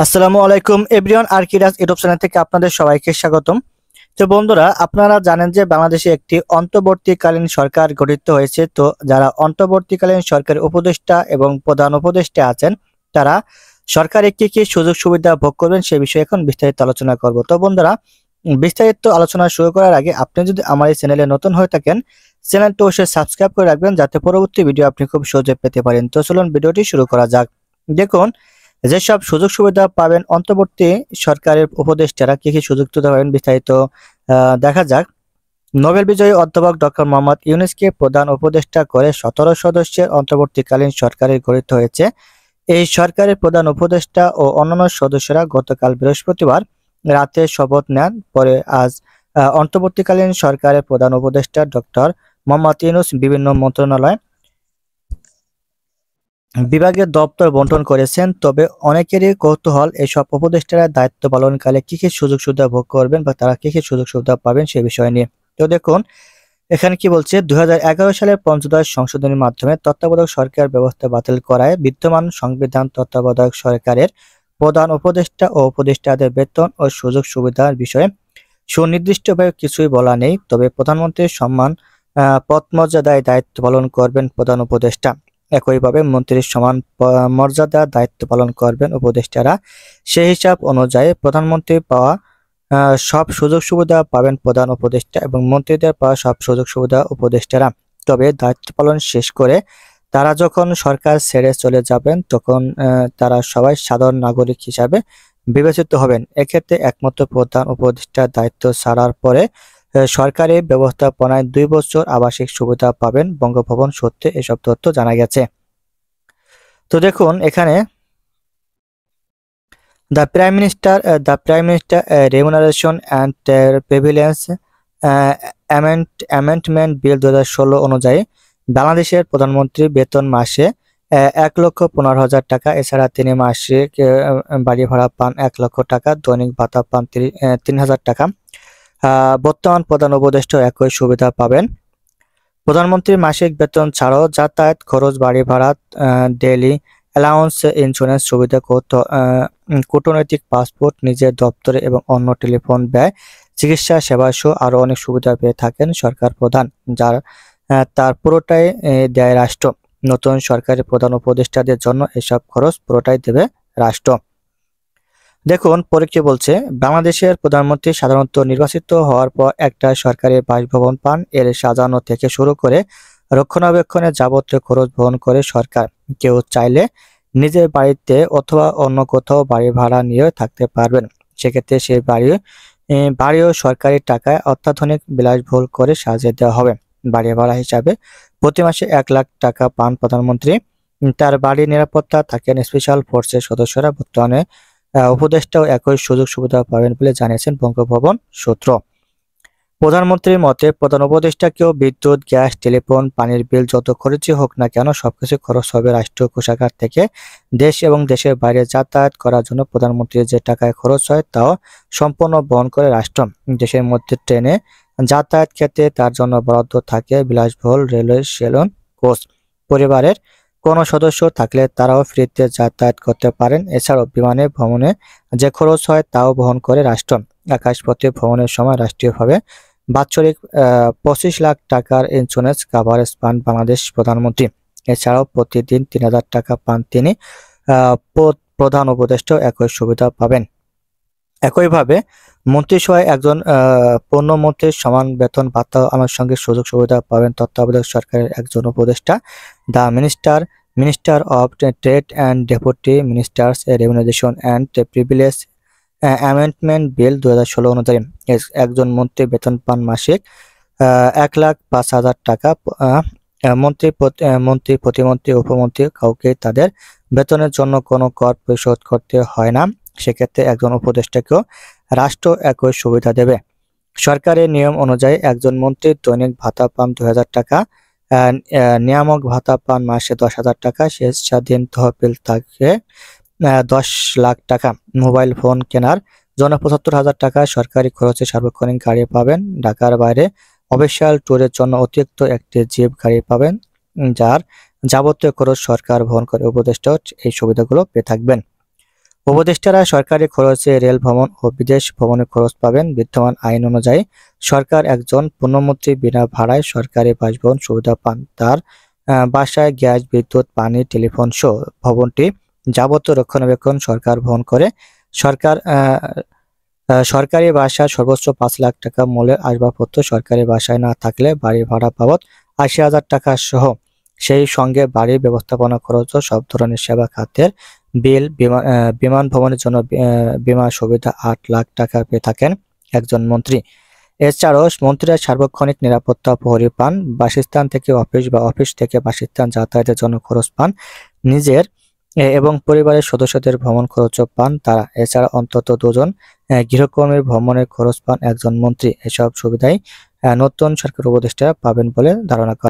আসসালামু আলাইকুম everyone, আরকিরাজ YouTube channel থেকে আপনাদের সবাইকে স্বাগতম। তো বন্ধুরা, আপনারা জানেন যে বাংলাদেশে একটি অন্তর্বর্তীকালীন সরকার গঠিত হয়েছে। তো যারা অন্তর্বর্তীকালীন সরকারের উপদেষ্টা এবং প্রধান উপদেষ্টা আছেন, তারা সরকারে কি কি সুযোগ সুবিধা ভোগ করবেন সে বিষয়ে এখন বিস্তারিত আলোচনা করব। তো বন্ধুরা, বিস্তারিত আলোচনা শুরু করার আগে আপনি যদি আমার এই চ্যানেলে নতুন হয়ে থাকেন, চ্যানেলটি অবশ্যই সাবস্ক্রাইব করে রাখবেন যাতে পরবর্তী ভিডিও আপনি খুব সহজে পেতে পারেন। তো চলুন ভিডিওটি শুরু করা যাক। দেখুন, যেসব সুযোগ সুবিধা পাবেন অন্তর্বর্তী সরকারের উপদেষ্টারা কি কি সুযোগ সুবিধা পাবেন বিস্তারিত দেখা যাক। নোবেল বিজয়ী অধ্যাপক ডক্টর মোহাম্মদ ইউনূসকে প্রধান উপদেষ্টা করে 17 সদস্যের অন্তর্বর্তীকালীন সরকারের গঠিত হয়েছে। এই সরকারের প্রধান উপদেষ্টা ও অন্যান্য সদস্যরা গতকাল বৃহস্পতিবার রাতে শপথ নেন। পরে আজ অন্তর্বর্তীকালীন সরকারের প্রধান উপদেষ্টা ডক্টর মোহাম্মদ ইউনূস বিভিন্ন মন্ত্রণালয় বিভাগের দপ্তর বন্টন করেছেন। তবে অনেকেরই কৌতূহল, এসব উপদেষ্টারা দায়িত্ব পালনকালে কি কি সুযোগ সুবিধা ভোগ করবেন বা তারা কি কি সুযোগ সুবিধা পাবেন সে বিষয় নিয়ে। তো দেখুন, এখানে কি বলছে, 2011 সালের পঞ্চদশ সংশোধনীর মাধ্যমে তত্ত্বাবধায়ক সরকার ব্যবস্থা বাতিল করায় বিদ্যমান সংবিধান তত্ত্বাবধায়ক সরকারের প্রধান উপদেষ্টা ও উপদেষ্টাদের বেতন ও সুযোগ সুবিধার বিষয়ে সুনির্দিষ্টভাবে কিছুই বলা নেই। তবে প্রধানমন্ত্রীর সম্মান পদমর্যাদায় দায়িত্ব পালন করবেন প্রধান উপদেষ্টা। একইভাবে মন্ত্রীর সমান মর্যাদা দায়িত্ব পালন করবেন উপদেষ্টারা। সেই হিসাব অনুযায়ী প্রধানমন্ত্রী পাওয়া সব সুযোগ সুবিধা পাবেন প্রধান উপদেষ্টা এবং মন্ত্রীদের পাওয়া সব সুযোগ সুবিধা উপদেষ্টারা। তবে দায়িত্ব পালন শেষ করে তারা যখন সরকার ছেড়ে চলে যাবেন, তখন তারা সবাই সাধারণ নাগরিক হিসাবে বিবেচিত হবেন। এক্ষেত্রে একমাত্র প্রধান উপদেষ্টার দায়িত্ব ছাড়ার পরে সরকারি ব্যবস্থাপনায় 2 বছর আবাসিক সুবিধা পাবেন বঙ্গভবন সূত্রে এসব তথ্য জানা গেছে। তো দেখুন, এখানে the prime minister remuneration and prevalence amendment bill 2016 অনুযায়ী বাংলাদেশের প্রধানমন্ত্রী বেতন মাসে 1,15,000 টাকা। এছাড়া তিনি মাসিক বাড়ি ভাড়া পান 1 লক্ষ টাকা, দৈনিক ভাতা পান 3,000 টাকা। বর্তমান প্রধান উপদেষ্টা একই সুবিধা পাবেন। প্রধানমন্ত্রীর মাসিক বেতন ছাড়াও যাতায়াত খরচ, বাড়ি ভাড়া, ডেইলি অ্যালাউন্স, ইন্স্যুরেন্স সুবিধা, কূটনৈতিক পাসপোর্ট, নিজের দপ্তরে এবং অন্য টেলিফোন ব্যয়, চিকিৎসা সেবা সহ আরও অনেক সুবিধা পেয়ে থাকেন সরকার প্রধান, যার তার পুরোটাই দেয় রাষ্ট্র। নতুন সরকারি প্রধান উপদেষ্টাদের জন্য এসব খরচ পুরোটাই দেবে রাষ্ট্র। দেখুন, পরে কি বলছে, বাংলাদেশের প্রধানমন্ত্রী সাধারণত নির্বাচিত হওয়ার পর একটা সরকারি বাসভবন পান। এর সাজানো থেকে শুরু করে রক্ষণাবেক্ষণের যাবতীয় খরচ বহন করে সরকার। কেউ চাইলে নিজের বাড়িতে অথবা অন্য কোথাও বাড়ি ভাড়া নিয়ে থাকতে পারবেন। সেক্ষেত্রে সেই বাড়িও সরকারি টাকায় অত্যাধুনিক বিলাসবহুল করে সাজিয়ে দেওয়া হবে। বাড়ি ভাড়া হিসাবে প্রতি মাসে 1 লাখ টাকা পান প্রধানমন্ত্রী। তার বাড়ির নিরাপত্তা থাকেন স্পেশাল ফোর্সের সদস্যরা। বর্তমানে উপদেষ্টাও একই সুযোগ সুবিধা পাবেন বলে জানিয়েছেন বঙ্গভবন সূত্র। প্রধানমন্ত্রীর মতে, প্রধান উপদেষ্টাকেও বিদ্যুৎ, গ্যাস, টেলিফোন, পানির বিল যত খরচই হোক না কেন সবকিছু খরচ হবে রাষ্ট্রীয় কোষাগার থেকে। দেশ এবং দেশের বাইরে যাতায়াত করার জন্য প্রধানমন্ত্রীর যে টাকায় খরচ হয় তাও সম্পূর্ণ বহন করে রাষ্ট্র। দেশের মধ্যে ট্রেনে যাতায়াত ক্ষেত্রে তার জন্য বরাদ্দ থাকে বিলাসবহুল রেলওয়ে সেলুন কোচ। পরিবারের কোনো সদস্য থাকলে তারাও ফ্রিতে যাতায়াত করতে পারেন। এছাড়াও বিমানে ভ্রমণে যে খরচ হয় তাও বহন করে রাষ্ট্র। আকাশপথে ভ্রমণের সময় রাষ্ট্রীয়ভাবে বাৎসরিক 25 লাখ টাকার ইন্স্যুরেন্স কাভারেজ পান বাংলাদেশ প্রধানমন্ত্রী। এছাড়াও প্রতিদিন 3,000 টাকা পান তিনি। প্রধান উপদেষ্টাও একই সুবিধা পাবেন। একইভাবে মন্ত্রিসহ একজন পূর্ণমন্ত্রীর সমান বেতন ভাতা আনুষঙ্গিক সুযোগ সুবিধা পাবেন তত্ত্বাবধায়ক সরকারের একজন উপদেষ্টা। The minister of trade and deputy ministers remuneration and privilege amendment bill 2016 অনুযায়ী একজন মন্ত্রী বেতন পান মাসিক 1,05,000 টাকা। মন্ত্রী, প্রতিমন্ত্রী, উপমন্ত্রী কাউকে তাদের বেতনের জন্য কোনো কর পরিশোধ করতে হয় না। সেক্ষেত্রে একজন উপদেষ্টাকেও রাষ্ট্র একই সুবিধা দেবে। সরকারের নিয়ম অনুযায়ী একজন মন্ত্রীর দৈনিক ভাতা পান 2,000 টাকা, নিয়ামক ভাতা পান মাসে 10,000 টাকা। স্বাধীন তহবিল থাকে 10 লাখ টাকা। মোবাইল ফোন কেনার জন্য 75,000 টাকা। সরকারি খরচে সার্বক্ষণিক গাড়ি পাবেন। ঢাকার বাইরে অফিসিয়াল ট্যুরের জন্য অতিরিক্ত একটি জিপ গাড়ি পাবেন, যার যাবতীয় খরচ সরকার বহন করে। উপদেষ্টাও এই সুবিধাগুলো পেয়ে থাকবেন। উপদেষ্টারা সরকারি খরচে রেল ভ্রমণ ও বিদেশ ভ্রমণের খরচ পাবেন। বিদ্যমান আইন অনুযায়ী সরকার একজন পূর্ণমন্ত্রী বিনা ভাড়ায় সরকারি বাসভবন সুবিধা পান। তার বাসায় গ্যাস, বিদ্যুৎ, পানি, টেলিফোন সহ ভবনটি যাবতীয় রক্ষণাবেক্ষণ সরকার বহন করে। সরকার সরকারি বাসায় সর্বোচ্চ 5 লাখ টাকা মূল্যের আসবাবপত্র সরকারি বাসায় না থাকলে বাড়ি ভাড়া বাবদ 80,000 টাকা সহ সেই সঙ্গে বাড়ি ব্যবস্থাপনা খরচ ও সব ধরনের সেবা খাতের বিল, বিমান ভ্রমণের জন্য বীমা সুবিধা 8 লাখ টাকা পেয়ে থাকেন একজন মন্ত্রী। এছাড়াও মন্ত্রীরা সার্বক্ষণিক নিরাপত্তা প্রহরী পান, বাসস্থান থেকে অফিস বা অফিস থেকে বাসস্থান যাতায়াতের জন্য খরচ পান, নিজের এবং পরিবারের সদস্যদের ভ্রমণ খরচও পান তারা। এছাড়া অন্তত 2 জন গৃহকর্মীর ভ্রমণের খরচ পান একজন মন্ত্রী। এসব সুবিধাই নতুন সরকার উপদেষ্টা পাবেন বলে ধারণা করা